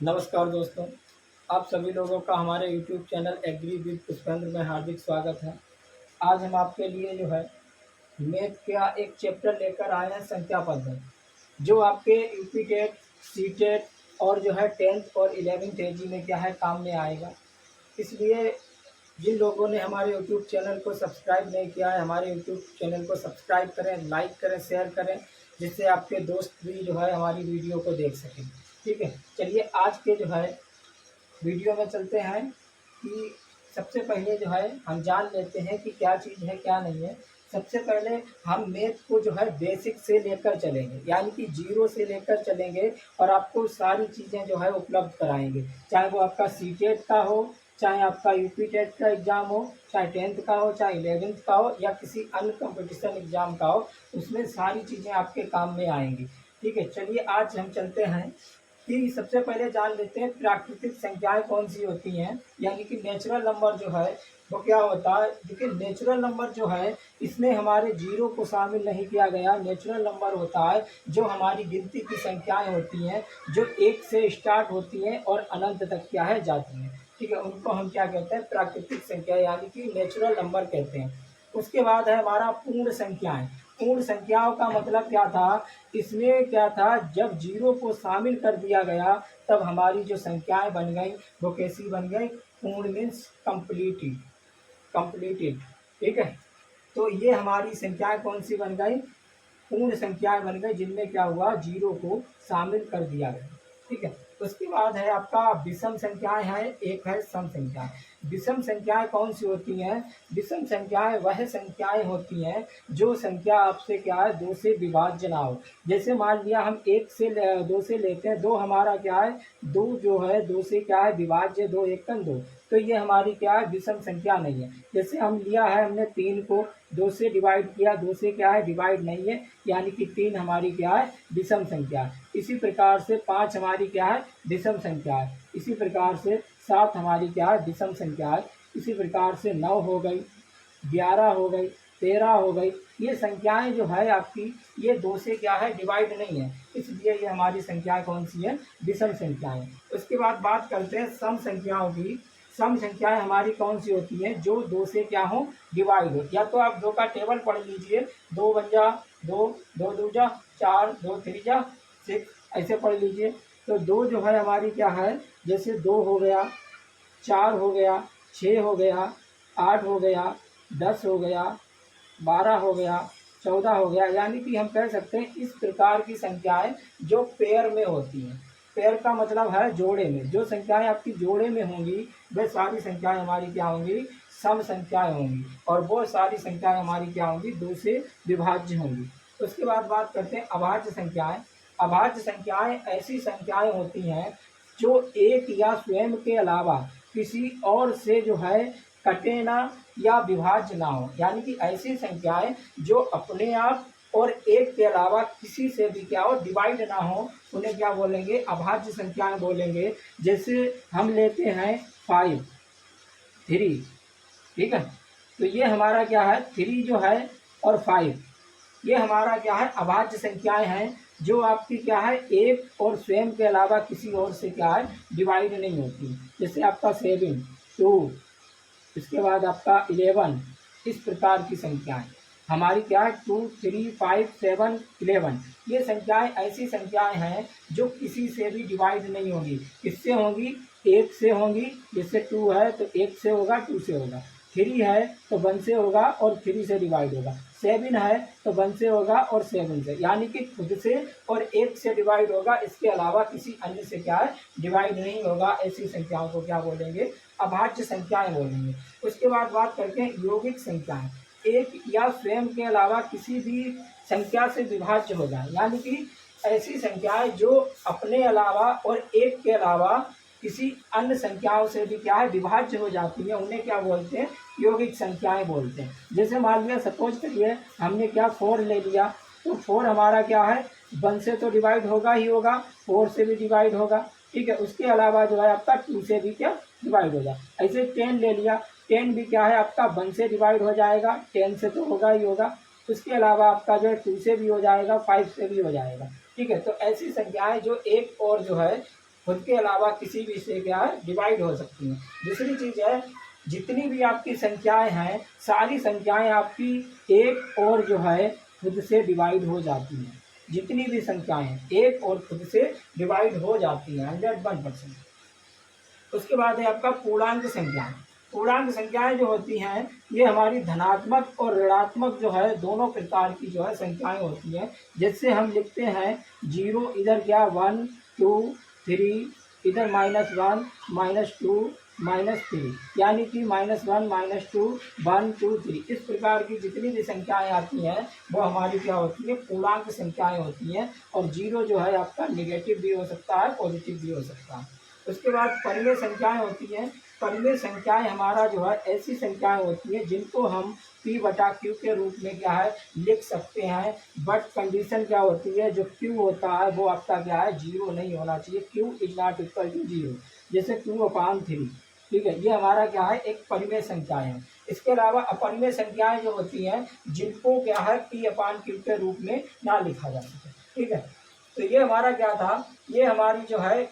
नमस्कार दोस्तों, आप सभी लोगों का हमारे YouTube channel Agri with Pushpendra में हार्दिक स्वागत है। आज हम आपके लिए जो है मैथ का एक चैप्टर लेकर आए हैं, संख्या पद्धति, जो आपके यूपी टेट, सी टेट और जो है 10th और 11th एजी में क्या है काम में आएगा। इसलिए जिन लोगों ने हमारे यूट्यूब चैनल को सब्सक्राइब नहीं किया है, हमारे यूट्यूब चैनल को सब्सक्राइब करें, लाइक करें, शेयर करें, जिससे आपके दोस्त भी जो है हमारी वीडियो को देख सकें। ठीक है, चलिए आज के जो है वीडियो में चलते हैं कि सबसे पहले जो है हम जान लेते हैं कि क्या चीज़ है क्या नहीं है। सबसे पहले हम मैथ को जो है बेसिक से लेकर चलेंगे, यानी कि जीरो से लेकर चलेंगे और आपको सारी चीज़ें जो है उपलब्ध कराएंगे, चाहे वो आपका सी टेट का हो, चाहे आपका यूपी टेट का एग्ज़ाम हो, चाहे 10th का हो, चाहे 11th का हो, या किसी अन्य कंपटीशन एग्ज़ाम का हो, उसमें सारी चीज़ें आपके काम में आएंगी। ठीक है, चलिए आज हम चलते हैं कि सबसे पहले जान लेते हैं प्राकृतिक संख्याएं कौन सी होती हैं, यानी कि नेचुरल नंबर जो है वो क्या होता है। देखिए, नेचुरल नंबर जो है इसमें हमारे जीरो को शामिल नहीं किया गया। नेचुरल नंबर होता है जो हमारी गिनती की संख्याएं होती हैं, जो एक से स्टार्ट होती हैं और अनंत तक क्या है जाती हैं। ठीक है, उनको हम क्या कहते हैं, प्राकृतिक संख्या यानी कि नेचुरल नंबर कहते हैं। उसके बाद है हमारा पूर्ण संख्याएं। पूर्ण संख्याओं का मतलब क्या था, इसमें क्या था, जब जीरो को शामिल कर दिया गया तब हमारी जो संख्याएं बन गई वो कैसी बन गई, पूर्ण मीन्स कंप्लीटेड। कंप्लीटेड, ठीक है। तो ये हमारी संख्याएं कौन सी बन गई, पूर्ण संख्याएं बन गई, जिनमें क्या हुआ, जीरो को शामिल कर दिया गया। ठीक है, उसके बाद है आपका विषम संख्याएं है, एक है सम संख्याएं। विषम संख्याएं कौन सी होती हैं, विषम संख्याएं वह संख्याएं होती हैं जो संख्या आपसे क्या है, दो से विभाज्य ना हो। जैसे मान लिया हम एक से दो से लेते हैं, दो हमारा क्या है, दो जो है दो से क्या है विभाज्य, दो एकन दो, तो ये हमारी क्या है, विषम संख्या नहीं है। जैसे हम लिया है, हमने तीन को दो से डिवाइड किया, दो से क्या है डिवाइड नहीं है, यानी कि तीन हमारी क्या है, विषम संख्या है। इसी प्रकार से पाँच हमारी क्या है, विषम संख्या है। इसी प्रकार से सात हमारी क्या है, विषम संख्या है। इसी प्रकार से नौ हो गई, 11 हो गई, 13 हो गई। ये संख्याएं जो है आपकी, ये दो से क्या है डिवाइड नहीं है, इसलिए ये हमारी संख्याएं कौन सी है, विषम संख्याएं। उसके बाद बात करते हैं सम संख्याओं की। सम संख्याएं हमारी कौन सी होती हैं, जो दो से क्या हो, डिवाइड हो। या तो आप दो का टेबल पढ़ लीजिए, दो वन जा दो, दो दो जा चार, दो थ्री जा सिक्स, ऐसे पढ़ लीजिए। तो दो जो है हमारी क्या है, जैसे दो हो गया, चार हो गया, छः हो गया, आठ हो गया, 10 हो गया, 12 हो गया, 14 हो गया। यानी कि हम कह सकते हैं इस प्रकार की संख्याएं जो पेयर में होती हैं। पेयर का मतलब है जोड़े में, जो संख्याएं आपकी जोड़े में होंगी वे सारी संख्याएं हमारी क्या होंगी, सम संख्याएं होंगी, और वो सारी संख्याएं हमारी क्या होंगी, दो से विभाज्य होंगी। उसके बाद बात करते हैं अभाज्य संख्याएं। अभाज्य संख्याएं ऐसी संख्याएं होती हैं जो एक या स्वयं के अलावा किसी और से जो है कटे ना या विभाज्य ना हो। यानी कि ऐसी संख्याएं जो अपने आप और एक के अलावा किसी से भी क्या हो, डिवाइड ना हो, उन्हें क्या बोलेंगे, अभाज्य संख्याएं बोलेंगे। जैसे हम लेते हैं 5, 3, ठीक है। तो ये हमारा क्या है, 3 जो है और 5, ये हमारा क्या है, अभाज्य संख्याएं हैं जो आपकी क्या है, एक और स्वयं के अलावा किसी और से क्या है, डिवाइड नहीं होती। जैसे आपका 7, 2, इसके बाद आपका 11, इस प्रकार की संख्याएं हमारी क्या है, 2, 3, 5, 7, 11। ये संख्याएं ऐसी संख्याएं हैं जो किसी से भी डिवाइड नहीं होंगी। किससे होंगी, एक से होंगी। जैसे 2 है तो एक से होगा, 2 से होगा। 3 है तो 1 से होगा और 3 से डिवाइड होगा। 7 है तो 1 से होगा और 7 से, यानी कि खुद से और एक से डिवाइड होगा, इसके अलावा किसी अन्य से क्या है, डिवाइड नहीं होगा। ऐसी संख्याओं को क्या बोलेंगे, अभाज्य संख्याएं बोलेंगे। उसके बाद बात करते हैं यौगिक संख्याएं। एक या स्वयं के अलावा किसी भी संख्या से विभाज्य हो जाए, यानी कि ऐसी संख्याएं जो अपने अलावा और एक के अलावा किसी अन्य संख्याओं से भी क्या है, विभाज्य हो जाती है, उन्हें क्या बोलते हैं, यौगिक संख्याएं बोलते हैं। जैसे मान लिया, सपोज करिए हमने क्या 4 ले लिया, तो 4 हमारा क्या है, 1 से तो डिवाइड होगा ही होगा, 4 से भी डिवाइड होगा, ठीक है। उसके अलावा जो है आपका 2 से भी क्या डिवाइड होगा। ऐसे 10 ले लिया, 10 भी क्या है आपका 1 से डिवाइड हो जाएगा, 10 से तो होगा ही होगा। उसके अलावा आपका जो है 2 से भी हो जाएगा, 5 से भी हो जाएगा, ठीक है। तो ऐसी संख्याएं जो एक और जो है खुद के अलावा किसी भी से क्या है डिवाइड हो सकती हैं। दूसरी चीज़ है, जितनी भी आपकी संख्याएं हैं सारी संख्याएं आपकी एक और जो है खुद से डिवाइड हो जाती हैं। जितनी भी संख्याएं एक और खुद से डिवाइड हो जाती हैं 101%। उसके बाद है आपका पूर्णांक संख्याएं। पूर्णांक संख्याएं जो होती हैं ये हमारी धनात्मक और ऋणात्मक जो है दोनों प्रकार की जो है संख्याएं होती हैं। जैसे हम लिखते हैं 0, इधर क्या 1 2 3, इधर -1 -2 -3, यानी कि -1 -2 1 2 3। इस प्रकार की जितनी भी संख्याएं आती हैं वो हमारी क्या होती है पूर्णांक संख्याएं होती हैं। और 0 जो है आपका निगेटिव भी हो सकता है, पॉजिटिव भी हो सकता है। उसके बाद परिमेय संख्याएं होती हैं। परिमेय संख्याएं हमारा जो है ऐसी संख्याएं होती हैं जिनको हम P/Q के रूप में क्या है लिख सकते हैं। बट कंडीशन क्या होती है, जो Q होता है वो आपका क्या है 0 नहीं होना चाहिए। Q is not equal to 0, जैसे 2/3। ठीक है, ये हमारा क्या है एक परिमेय संख्याएं है। इसके अलावा अपरिमेय संख्याएं जो होती हैं जिनको क्या है P/Q के रूप में ना लिखा जा सके। ठीक है, तो ये हमारा क्या था, ये हमारी जो है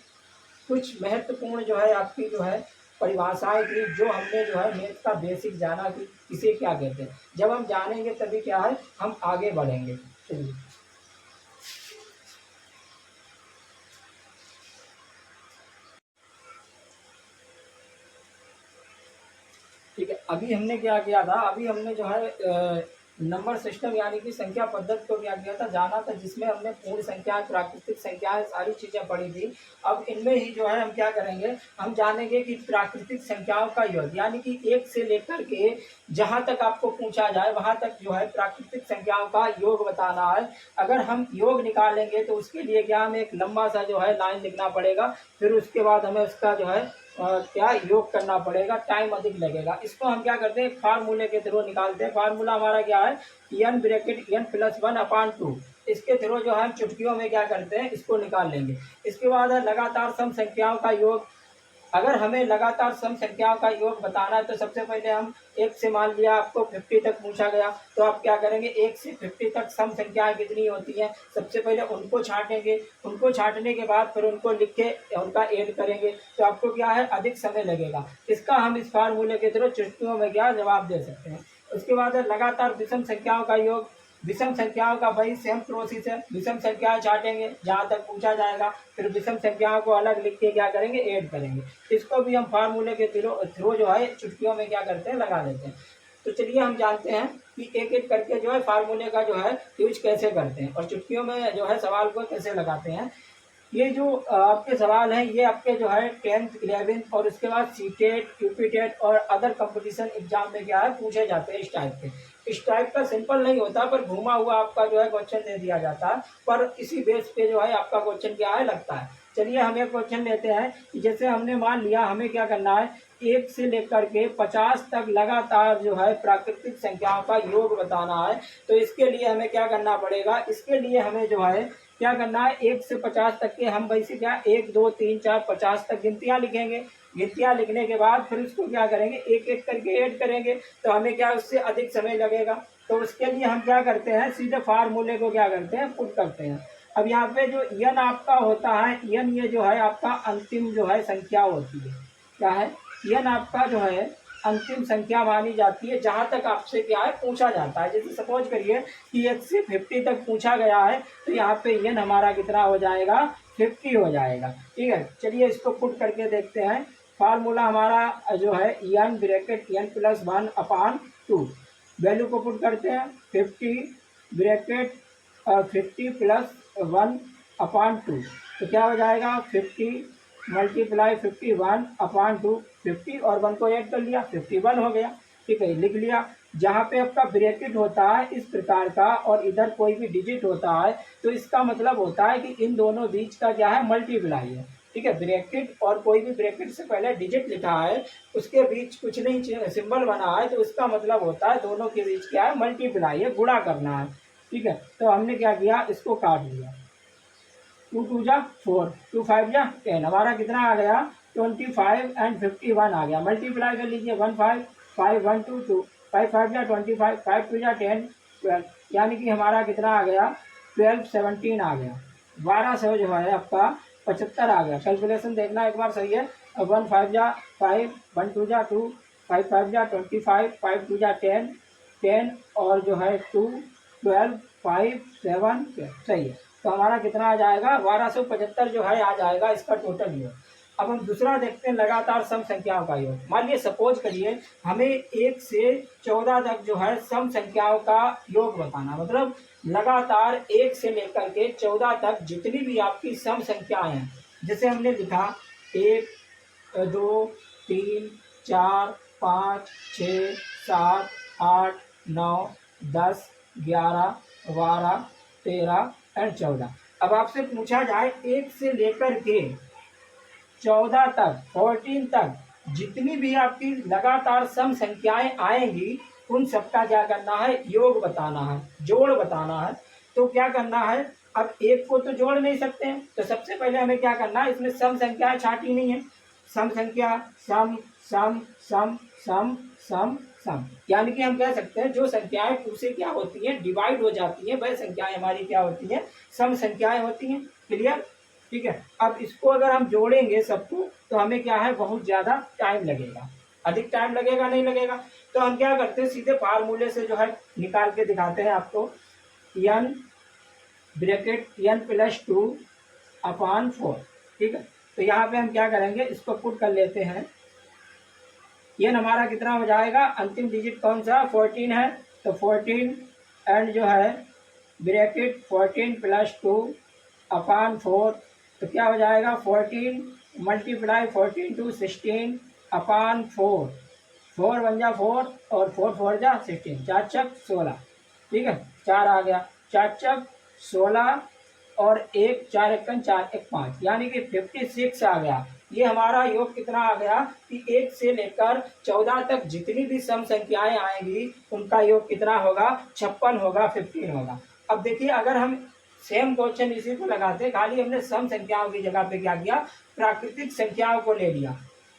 कुछ महत्वपूर्ण जो है आपकी जो है परिभाषाएं थी जो हमने जो है मैथ का बेसिक जाना कि इसे क्या कहते हैं। जब हम जानेंगे तभी क्या है हम आगे बढ़ेंगे। चलिए, ठीक है, अभी हमने क्या किया था, अभी हमने जो है नंबर सिस्टम यानी कि संख्या पद्धति को क्या किया था जाना था, जिसमें हमने पूर्ण संख्याएं प्राकृतिक संख्याएं सारी चीजें पढ़ी थी। अब इनमें ही जो है हम क्या करेंगे, हम जानेंगे कि प्राकृतिक संख्याओं का योग, यानी कि 1 से लेकर के जहां तक आपको पूछा जाए वहां तक जो है प्राकृतिक संख्याओं का योग बताना है। अगर हम योग निकालेंगे तो उसके लिए क्या हमें एक लंबा सा जो है लाइन लिखना पड़ेगा, फिर उसके बाद हमें उसका जो है क्या योग करना पड़ेगा, टाइम अधिक लगेगा। इसको हम क्या करते हैं फार्मूले के थ्रू निकालते हैं। फार्मूला हमारा क्या है n/n+1/2। इसके थ्रू जो है हम चुटकियों में क्या करते हैं इसको निकाल लेंगे। इसके बाद है लगातार सम संख्याओं का योग। अगर हमें लगातार सम संख्याओं का योग बताना है तो सबसे पहले हम 1 से, मान लिया आपको 50 तक पूछा गया तो आप क्या करेंगे 1 से 50 तक सम संख्याएं कितनी होती हैं सबसे पहले उनको छांटेंगे। उनको छांटने के बाद फिर उनको लिख के उनका ऐड करेंगे तो आपको क्या है अधिक समय लगेगा। इसका हम इस फार्मूले के थ्रू चुटकियों में क्या जवाब दे सकते हैं। उसके बाद है लगातार विषम संख्याओं का योग। विषम संख्याओं का वही सेम प्रोसेस है, विषम संख्याएं छाटेंगे जहां तक पूछा जाएगा, फिर विषम संख्याओं को अलग लिख के क्या करेंगे ऐड करेंगे। इसको भी हम फार्मूले के थ्रू जो है चुटकियों में क्या करते हैं लगा देते हैं। तो चलिए हम जानते हैं कि एक एक करके जो है फार्मूले का जो है यूज कैसे करते हैं और चुटकियों में जो है सवाल को कैसे लगाते हैं। ये जो आपके सवाल हैं ये आपके जो है 10th 11th और उसके बाद सीटेट यूपीटेट और अदर कंपटीशन एग्जाम में क्या है पूछे जाते हैं इस टाइप के। इस टाइप का सिंपल नहीं होता पर घुमा हुआ आपका जो है क्वेश्चन दे दिया जाता है, पर इसी बेस पे जो है आपका क्वेश्चन क्या है लगता है। चलिए हम एक क्वेश्चन लेते हैं कि जैसे हमने मान लिया हमें क्या करना है 1 से लेकर के 50 तक लगातार जो है प्राकृतिक संख्याओं का योग बताना है। तो इसके लिए हमें क्या करना पड़ेगा, इसके लिए हमें जो है क्या करना है 1 से 50 तक के हम वैसे क्या 1 2 3 4 50 तक गिनतियां लिखेंगे। गिनतियां लिखने के बाद फिर उसको क्या करेंगे एक एक करके ऐड करेंगे तो हमें क्या उससे अधिक समय लगेगा। तो उसके लिए हम क्या करते हैं सीधे फार्मूले को क्या करते हैं पुट करते हैं। अब यहाँ पे जो n आपका होता है n ये जो है आपका अंतिम जो है संख्या होती है। क्या है n आपका जो है अंतिम संख्या मानी जाती है जहां तक आपसे क्या है पूछा जाता है। जैसे सपोज करिए कि 1 से 50 तक पूछा गया है तो यहाँ पे n हमारा कितना हो जाएगा 50 हो जाएगा। ठीक है, चलिए इसको पुट करके देखते हैं। फार्मूला हमारा जो है n/n+1/2। वैल्यू को पुट करते हैं 50 +1/2 तो क्या हो जाएगा 50 × 51/2। 50 और 1 को ऐड कर लिया 51 हो गया। ठीक है, लिख लिया। जहाँ पे आपका ब्रैकेट होता है इस प्रकार का और इधर कोई भी डिजिट होता है तो इसका मतलब होता है कि इन दोनों बीच का क्या है मल्टीप्लाई है। ठीक है, ब्रैकेट और कोई भी ब्रैकेट से पहले डिजिट लिखा है उसके बीच कुछ नहीं सिंबल बना है तो उसका मतलब होता है दोनों के बीच क्या है मल्टीप्लाई है, गुणा करना है। ठीक है, तो हमने क्या किया इसको काट लिया 2 2 जा 4 2 5 जा 10 हमारा कितना आ गया 25 एंड 51 आ गया। मल्टीप्लाई कर लीजिए 1 5 5 1 2 2 5 5 जा 25 5 2 जा 10 12 यानी कि हमारा कितना आ गया 12 17 आ गया। 1200 जो है आपका 75 आ गया। कैलकुलेशन देखना एक बार सही है। 1 5 जा 5, 1 2 जा 2, 5 5 जा 25, 5 2 जा 10, 10 और जो है 2 12, 5 7 सही है। तो हमारा कितना आ जाएगा 1275 जो है आ जाएगा इसका टोटल योग। अब हम दूसरा देखते हैं लगातार सम संख्याओं का योग। मान लीजिए सपोज करिए हमें 1 से 14 तक जो है सम संख्याओं का योग बताना, मतलब लगातार 1 से लेकर के 14 तक जितनी भी आपकी सम संख्याएं हैं, जैसे हमने लिखा 1 2 3 4 5 6 7 8 9 10 11 12 13 और 14। अब आपसे पूछा जाए 1 से लेकर के 14 तक 14 तक जितनी भी आपकी लगातार सम संख्याएं आएंगी उन सबका क्या करना है योग बताना है, जोड़ बताना है। तो क्या करना है, अब एक को तो जोड़ नहीं सकते हैं, तो सबसे पहले हमें क्या करना है, इसमें सम संख्याएं छाटी नहीं है। सम संख्या सम सम सम सम सम सम, यानी कि हम कह सकते हैं जो संख्याएं उससे क्या होती हैं डिवाइड हो जाती हैं वह संख्याएं हमारी क्या होती हैं सम संख्याएं होती हैं। क्लियर, ठीक है। अब इसको अगर हम जोड़ेंगे सबको तो हमें क्या है बहुत ज़्यादा टाइम लगेगा। अधिक टाइम लगेगा नहीं लगेगा, तो हम क्या करते हैं सीधे फार्मूले से जो है निकाल के दिखाते हैं आपको। n ब्रैकेट n + 2/4, ठीक है। तो यहाँ पे हम क्या करेंगे इसको पुट कर लेते हैं। n हमारा कितना हो जाएगा, अंतिम डिजिट कौन सा 14 है, तो 14 एंड जो है ब्रैकेट 14 + 2/4, तो क्या हो जाएगा 14 मल्टीप्लाई 14 to 16/4, 4 1 जा 4 और 4 4 जा 16, 4 चक 16, ठीक है। 4 आ गया, 4 चक 16 और 1 4 1 4 1 5, यानी कि 56 आ गया। ये हमारा योग कितना आ गया कि 1 से लेकर 14 तक जितनी भी सम संख्याएं आएंगी उनका योग कितना होगा 56 होगा, 15 होगा। अब देखिए अगर हम सेम क्वेश्चन इसी को लगाते, खाली हमने सम संख्याओं की जगह पे क्या किया प्राकृतिक संख्याओं को ले लिया,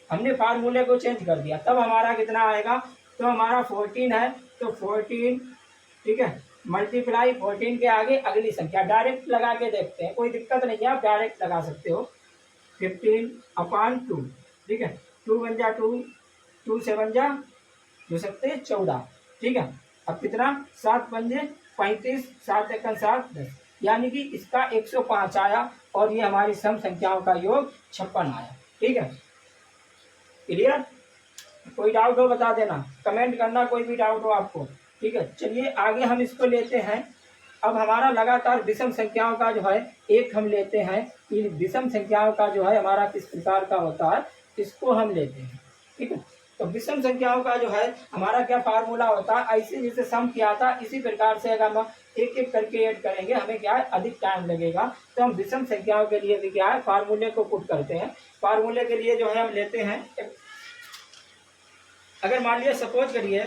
हमने फार्मूले को चेंज कर दिया, तब हमारा कितना आएगा, तो हमारा 14 है तो 14, ठीक है, मल्टीप्लाई 14 के आगे अगली संख्या डायरेक्ट लगा के देखते हैं, कोई दिक्कत नहीं है, आप डायरेक्ट लगा सकते हो 15/2, ठीक है। 2 1 जा 2, 2 7 जा 2 7 14, ठीक है। अब कितना 7 5 35, 7 1 7 10, यानी कि इसका 105 आया और ये हमारी सम संख्याओं का योग 56 आया, ठीक है। क्लियर, कोई डाउट हो बता देना, कमेंट करना कोई भी डाउट हो आपको, ठीक है। चलिए आगे हम इसको लेते हैं। अब हमारा लगातार विषम संख्याओं का जो है एक हम लेते हैं, इन विषम संख्याओं का जो है हमारा किस प्रकार का होता है इसको हम लेते हैं, ठीक है। तो विषम संख्याओं का जो है हमारा क्या फार्मूला होता है, ऐसे जैसे सम किया था इसी प्रकार से अगर हम एक एक करके ऐड करेंगे हमें क्या है अधिक टाइम लगेगा। तो हम विषम संख्याओं के लिए भी क्या है फार्मूले को पुट करते हैं। फार्मूले के लिए जो है हम लेते हैं, अगर मान लिया सपोज करिए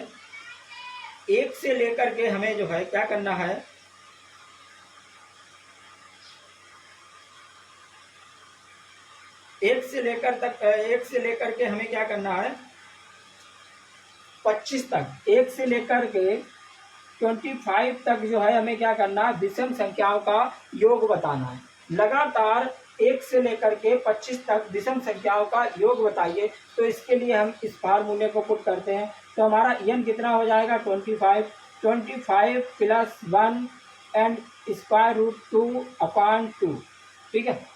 1 से लेकर के हमें जो है क्या करना है, एक से लेकर के हमें क्या करना है 25 तक, 1 से लेकर के 25 तक जो है हमें क्या करना है विषम संख्याओं का योग बताना है। लगातार 1 से लेकर के 25 तक विषम संख्याओं का योग बताइए, तो इसके लिए हम इस फार्मूले को पुट करते हैं। तो हमारा n कितना हो जाएगा 25, 25 + 1 एंड √2/2, ठीक है।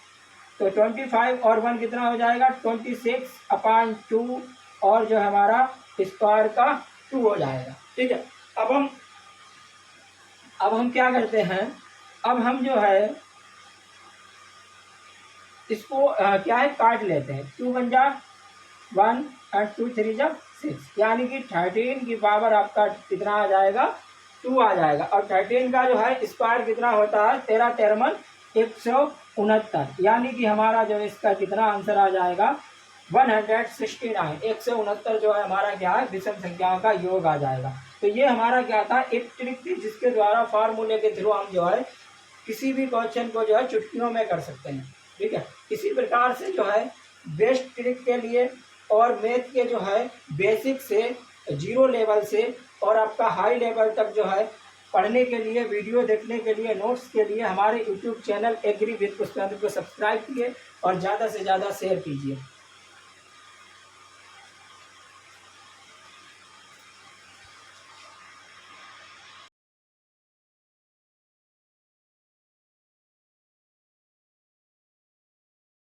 तो 25 और 1 कितना हो जाएगा 26/2 और जो हमारा स्क्वायर का 2 हो जाएगा, ठीक है। अब हम क्या करते हैं, अब हम जो है इसको क्या है काट लेते हैं। 2 1 जा 1 और 2 3 जा 6, यानी कि 13 की पावर आपका कितना आ जाएगा 2 आ जाएगा। और 13 का जो है स्क्वायर कितना होता है 13 13 169, यानी कि हमारा जो इसका कितना आंसर आ जाएगा 169, 169 जो है हमारा क्या है विषम संख्याओं का योग आ जाएगा। तो ये हमारा क्या था एक ट्रिक थी जिसके द्वारा फार्मूले के थ्रू हम जो है किसी भी क्वेश्चन को जो है चुटकियों में कर सकते हैं, ठीक है। इसी प्रकार से जो है बेस्ट ट्रिक के लिए और मैथ के जो है बेसिक से 0 लेवल से और आपका हाई लेवल तक जो है पढ़ने के लिए, वीडियो देखने के लिए, नोट्स के लिए हमारे YouTube channel Agri with Pushpendra को सब्सक्राइब कीजिए और ज़्यादा से ज़्यादा शेयर कीजिए।